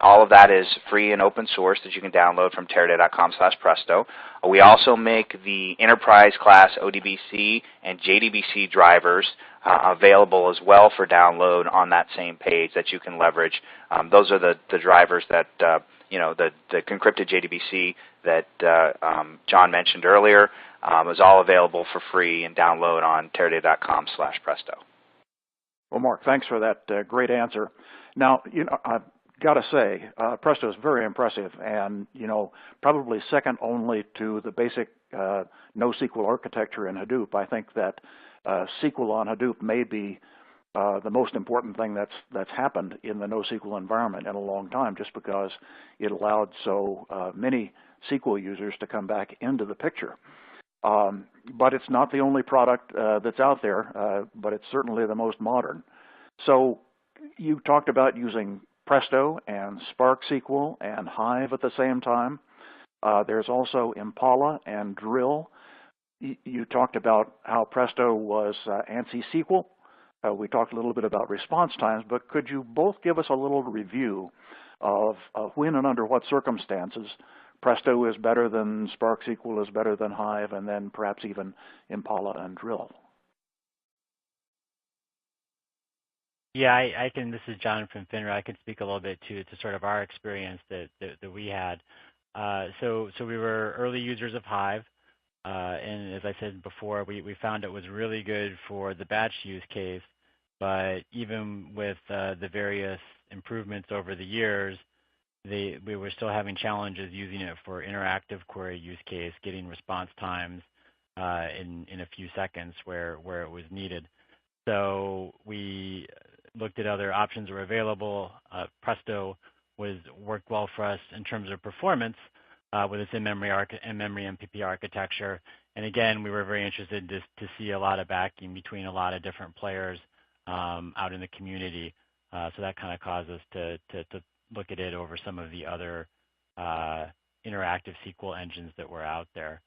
all of that is free and open source that you can download from teradata.com/Presto. We also make the enterprise class ODBC and JDBC drivers available as well for download on that same page that you can leverage. Those are the drivers that, the encrypted JDBC that John mentioned earlier is all available for free and download on teradata.com/Presto. Well, Mark, thanks for that great answer. Now, I've got to say, Presto is very impressive and, probably second only to the basic NoSQL architecture in Hadoop. I think that SQL on Hadoop may be the most important thing that's happened in the NoSQL environment in a long time, just because it allowed so many SQL users to come back into the picture. But it's not the only product that's out there, but it's certainly the most modern. So you talked about using Presto and Spark SQL and Hive at the same time. There's also Impala and Drill. You talked about how Presto was ANSI SQL. We talked a little bit about response times, but could you both give us a little review of when and under what circumstances Presto is better than Spark SQL, is better than Hive, and then perhaps even Impala and Drill? Yeah, I can. This is John from FINRA. I can speak a little bit to sort of our experience that we had. So we were early users of Hive, and as I said before, we found it was really good for the batch use case. But even with the various improvements over the years, we were still having challenges using it for interactive query use case, getting response times in a few seconds where it was needed. So we looked at other options that were available. Presto worked well for us in terms of performance with its in-memory MPP architecture. And again, we were very interested to see a lot of backing between a lot of different players out in the community. So that kind of caused us to look at it over some of the other interactive SQL engines that were out there.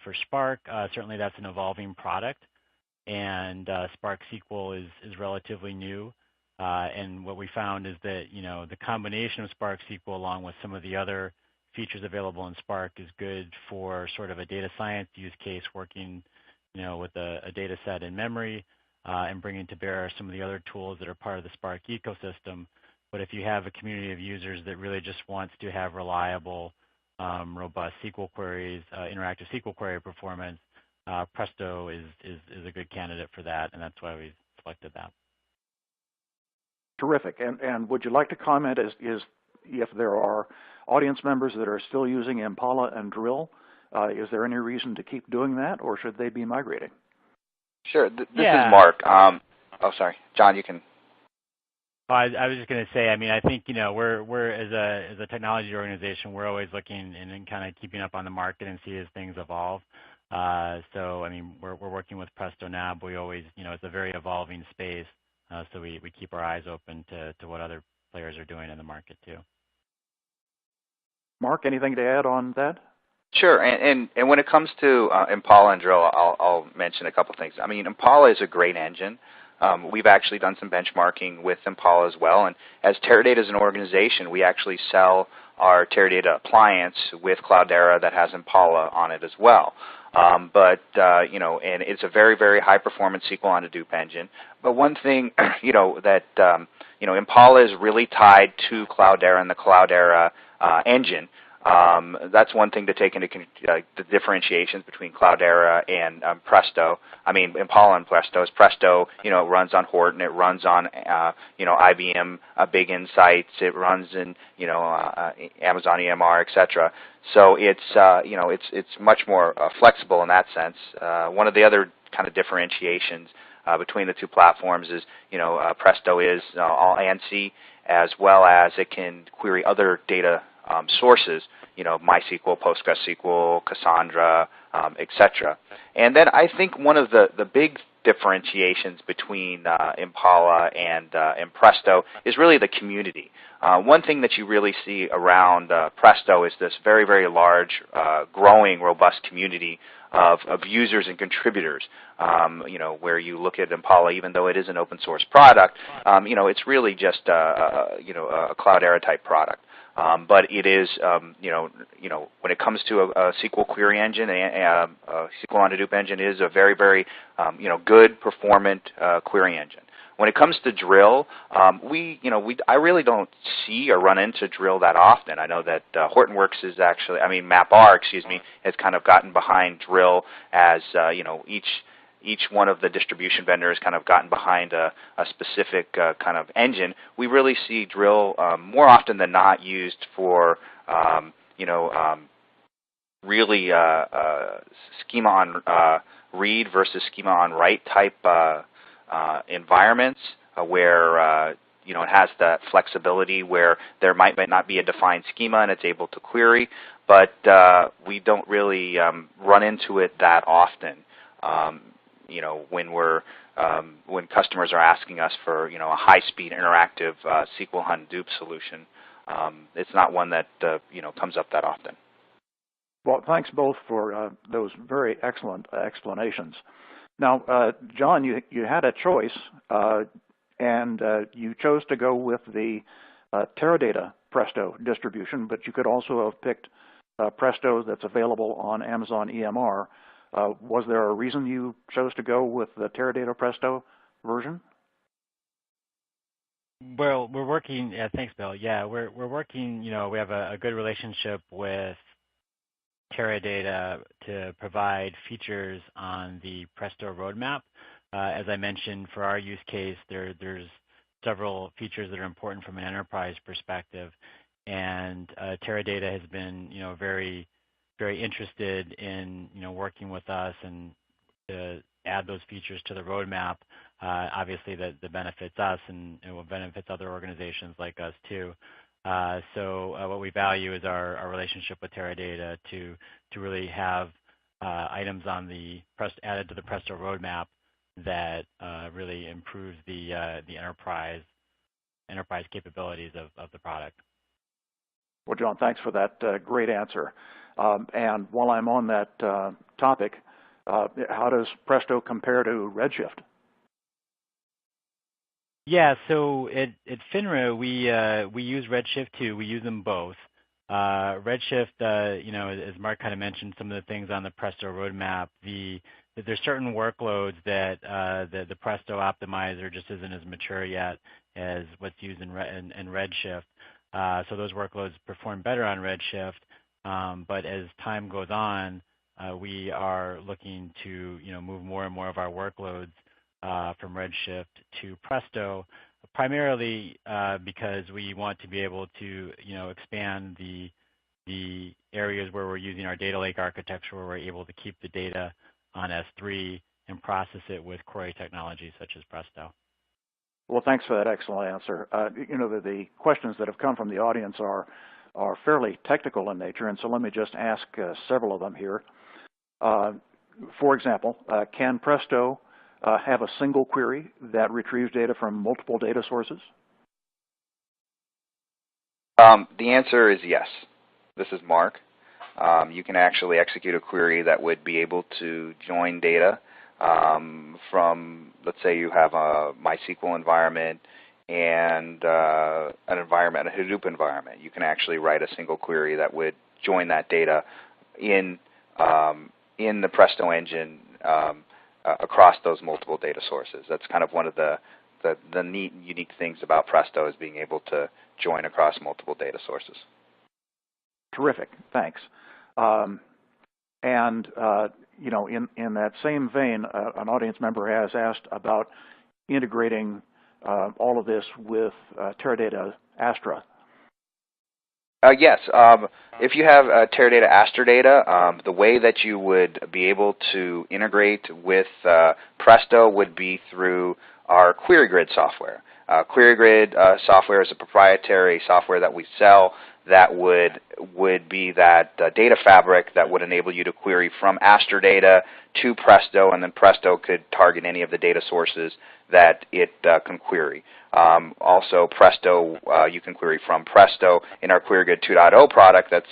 For Spark, certainly that's an evolving product, and Spark SQL is relatively new. And what we found is that, the combination of Spark SQL along with some of the other features available in Spark is good for sort of a data science use case working, with a data set in memory and bringing to bear some of the other tools that are part of the Spark ecosystem. But if you have a community of users that really just wants to have reliable, robust SQL queries, interactive SQL query performance, Presto is a good candidate for that, and that's why we selected that. Terrific. And would you like to comment if there are audience members that are still using Impala and Drill? Is there any reason to keep doing that, or should they be migrating? Sure. This is Mark. Oh, sorry. John, you can. Oh, I was just going to say, I think, we're as a technology organization, we're always looking and kind of keeping up on the market and see as things evolve. So, we're working with Presto now, but we always, it's a very evolving space. So we keep our eyes open to what other players are doing in the market too. Mark, anything to add on that? Sure, and when it comes to Impala and Drill, I'll mention a couple things. Impala is a great engine. We've actually done some benchmarking with Impala as well, and as Teradata as an organization, we actually sell our Teradata appliance with Cloudera that has Impala on it as well. And it's a very, very high performance SQL on Hadoop engine. But one thing, that Impala is really tied to Cloudera and the Cloudera engine. That's one thing to take into the differentiations between Cloudera and Presto. Impala and Presto is Presto. It runs on Horton. It runs on IBM Big Insights. It runs in Amazon EMR, etc. So it's much more flexible in that sense. One of the other kind of differentiations between the two platforms is Presto is all ANSI, as well as it can query other data sources, MySQL, PostgreSQL, Cassandra, etc. And then I think one of the big differentiations between Impala and Presto is really the community. One thing that you really see around Presto is this very, very large, growing, robust community of users and contributors. Where you look at Impala, even though it is an open source product, it's really just a Cloudera type product. But it is, when it comes to a SQL query engine, a SQL on Hadoop engine is a very, very, good performant query engine. When it comes to Drill, I really don't see or run into Drill that often. I know that Hortonworks is actually, MapR, has kind of gotten behind Drill as, each one of the distribution vendors kind of gotten behind a specific kind of engine. We really see Drill more often than not used for, really schema on read versus schema on write type environments where it has that flexibility where there might not be a defined schema and it's able to query, but we don't really run into it that often. When customers are asking us for a high-speed interactive SQL on Hadoop solution, it's not one that comes up that often. Well, thanks both for those very excellent explanations. Now, John, you had a choice, and you chose to go with the Teradata Presto distribution, but you could also have picked Presto that's available on Amazon EMR. Was there a reason you chose to go with the Teradata Presto version? Well, we're working. Thanks, Bill. Yeah, we're working. We have a good relationship with Teradata to provide features on the Presto Roadmap. As I mentioned, for our use case, there's several features that are important from an enterprise perspective, and Teradata has been, very, very interested in, working with us and to add those features to the roadmap. Obviously, that benefits us and it will benefit other organizations like us too. So what we value is our relationship with Teradata to really have items on added to the Presto roadmap that really improves the enterprise capabilities of the product. Well, John, thanks for that great answer. And while I'm on that topic, how does Presto compare to Redshift? Yeah, so at FINRA, we use Redshift too. We use them both. Redshift, as Mark kind of mentioned, some of the things on the Presto roadmap, there's certain workloads that the Presto optimizer just isn't as mature yet as what's used in Redshift. So those workloads perform better on Redshift. But as time goes on, we are looking to move more and more of our workloads from Redshift to Presto, primarily because we want to be able to expand the areas where we're using our data lake architecture, where we're able to keep the data on S3 and process it with query technologies such as Presto. Well, thanks for that excellent answer. The questions that have come from the audience are fairly technical in nature, and so let me just ask several of them here. For example, can Presto have a single query that retrieves data from multiple data sources? The answer is yes. This is Mark. You can actually execute a query that would be able to join data from, let's say you have a MySQL environment and a Hadoop environment. You can actually write a single query that would join that data in the Presto engine across those multiple data sources. That's kind of one of the neat, unique things about Presto, is being able to join across multiple data sources. Terrific, thanks. In that same vein, an audience member has asked about integrating all of this with Teradata Astra. Yes. If you have Teradata Astra data, the way that you would be able to integrate with Presto would be through our QueryGrid software. QueryGrid software is a proprietary software that we sell that would be that data fabric that would enable you to query from Astra data to Presto, and then Presto could target any of the data sources that it can query. Also, Presto, you can query from Presto. In our QueryGrid 2.0 product that's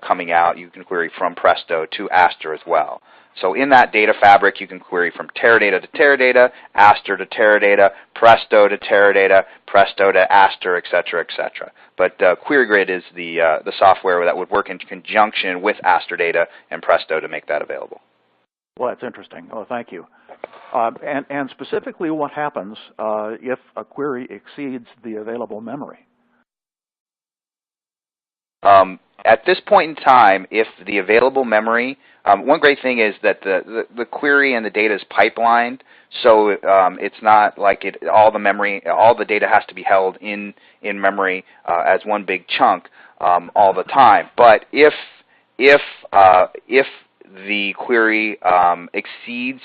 coming out, you can query from Presto to Astra as well. So in that data fabric, you can query from Teradata to Teradata, Astra to Teradata, Presto to Teradata, Presto to Astra, et cetera, et cetera. But QueryGrid is the software that would work in conjunction with Astra data and Presto to make that available. Well, that's interesting. Oh, thank you. And specifically, what happens if a query exceeds the available memory? At this point in time, if the available memory, one great thing is that the query and the data is pipelined, so it's not like all the data has to be held in memory as one big chunk all the time. But if the query exceeds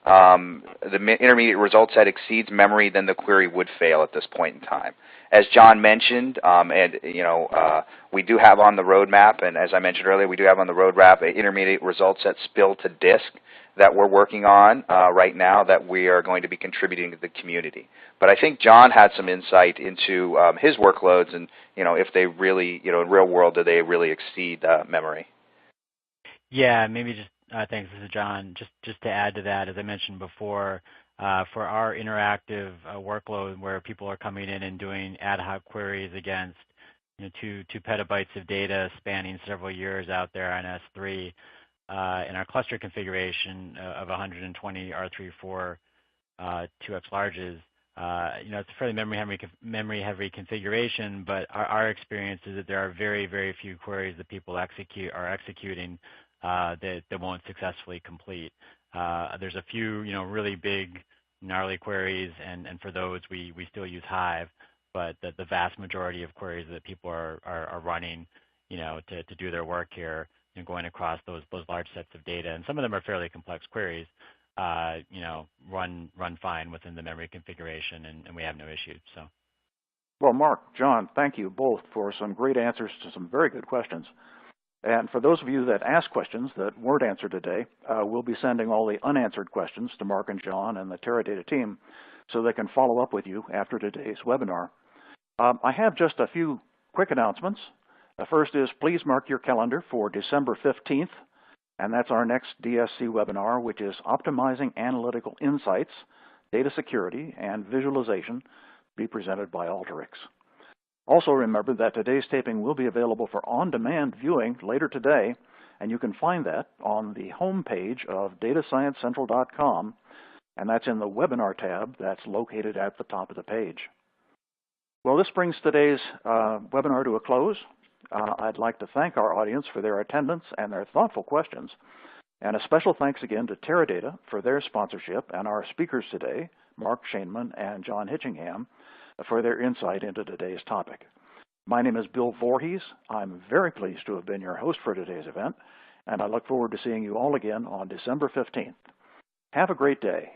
the intermediate result set exceeds memory, then the query would fail at this point in time. As John mentioned, we do have on the roadmap, and as I mentioned earlier, we do have on the roadmap an intermediate result set spill to disk that we're working on right now that we are going to be contributing to the community. But I think John had some insight into his workloads and, if they really, in real world, do they really exceed memory? Yeah, maybe just, thanks, this is John. Just to add to that, as I mentioned before, for our interactive workload where people are coming in and doing ad hoc queries against 2 petabytes of data spanning several years out there on S3, in our cluster configuration of 120 R34 2x larges, it's a fairly memory-heavy configuration, but our experience is that there are very, very few queries that people are executing that won't successfully complete. There's a few, really big, gnarly queries, and for those we still use Hive, but the vast majority of queries that people are running, to do their work here, going across those large sets of data, and some of them are fairly complex queries, run fine within the memory configuration, and we have no issues. So. Well, Mark, John, thank you both for some great answers to some very good questions. And for those of you that asked questions that weren't answered today, we'll be sending all the unanswered questions to Mark and John and the Teradata team so they can follow up with you after today's webinar. I have just a few quick announcements. The first is please mark your calendar for December 15th, and that's our next DSC webinar, which is Optimizing Analytical Insights data security, and visualization be presented by Alteryx. Also remember that today's taping will be available for on-demand viewing later today, and you can find that on the home page of datasciencecentral.com, and that's in the webinar tab that's located at the top of the page. Well, this brings today's webinar to a close. I'd like to thank our audience for their attendance and their thoughtful questions. And a special thanks again to Teradata for their sponsorship and our speakers today, Mark Shainman and John Hitchingham, for their insight into today's topic. My name is Bill Voorhees. I'm very pleased to have been your host for today's event, and I look forward to seeing you all again on December 15th. Have a great day.